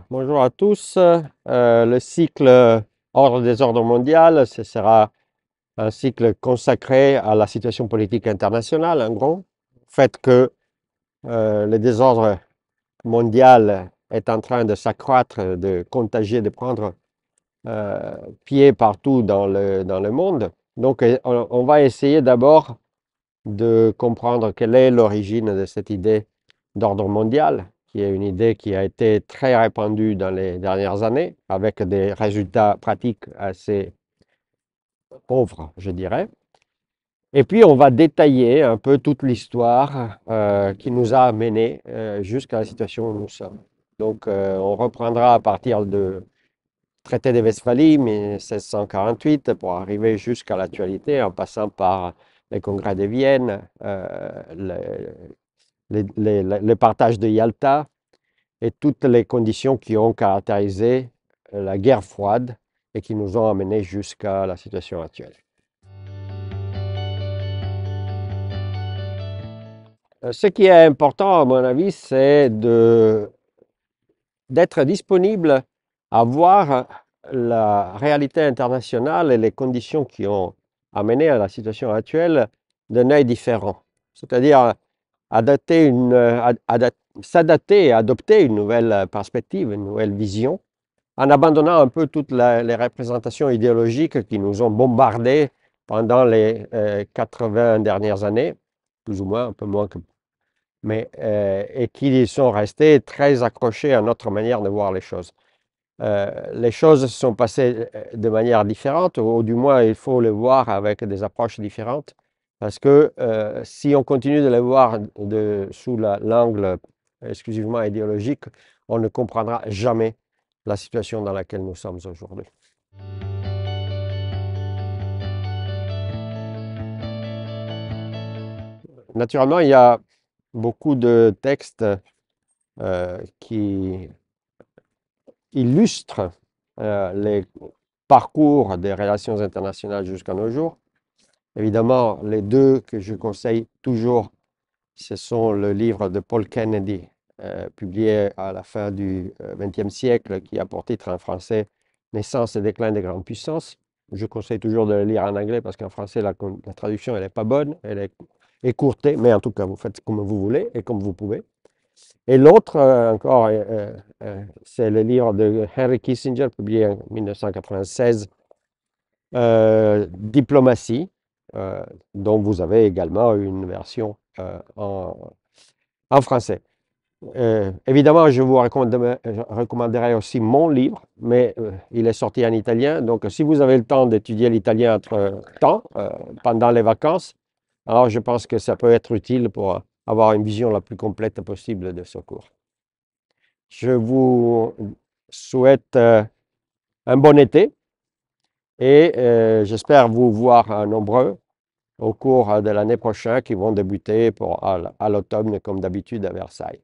Bonjour à tous. Le cycle Ordre des ordres mondial, ce sera un cycle consacré à la situation politique internationale, en gros. Le fait que le désordre mondial est en train de s'accroître, de contagier, de prendre pied partout dans le monde. Donc, on va essayer d'abord de comprendre quelle est l'origine de cette idée d'ordre mondial, qui est une idée qui a été très répandue dans les dernières années, avec des résultats pratiques assez pauvres, je dirais. Et puis, on va détailler un peu toute l'histoire qui nous a amenés jusqu'à la situation où nous sommes. Donc, on reprendra à partir du traité de Westphalie, 1648, pour arriver jusqu'à l'actualité, en passant par les congrès de Vienne, le partage de Yalta et toutes les conditions qui ont caractérisé la guerre froide et qui nous ont amenés jusqu'à la situation actuelle. Ce qui est important, à mon avis, c'est d'être disponible à voir la réalité internationale et les conditions qui ont amené à la situation actuelle d'un œil différent. C'est-à-dire s'adapter et adopter une nouvelle perspective, une nouvelle vision, en abandonnant un peu toutes les représentations idéologiques qui nous ont bombardés pendant les 80 dernières années, plus ou moins, un peu moins que... Mais, et qui sont restés très accrochés à notre manière de voir les choses. Les choses se sont passées de manière différente, ou du moins il faut les voir avec des approches différentes, parce que si on continue de les voir sous l'angle exclusivement idéologique, on ne comprendra jamais la situation dans laquelle nous sommes aujourd'hui. Naturellement, il y a beaucoup de textes qui illustrent les parcours des relations internationales jusqu'à nos jours. Évidemment, les deux que je conseille toujours, ce sont le livre de Paul Kennedy, publié à la fin du XXe siècle, qui a pour titre en français « Naissance et déclin des grandes puissances ». Je conseille toujours de le lire en anglais parce qu'en français, la traduction, elle n'est pas bonne, elle est écourtée, mais en tout cas, vous faites comme vous voulez et comme vous pouvez. Et l'autre, encore, c'est le livre de Henry Kissinger, publié en 1996, Diplomatie, dont vous avez également une version en français. Évidemment, je vous recommanderai aussi mon livre, mais il est sorti en italien. Donc, si vous avez le temps d'étudier l'italien entre-temps, pendant les vacances, alors je pense que ça peut être utile pour avoir une vision la plus complète possible de ce cours. Je vous souhaite un bon été et j'espère vous voir nombreux au cours de l'année prochaine qui vont débuter à l'automne comme d'habitude à Versailles.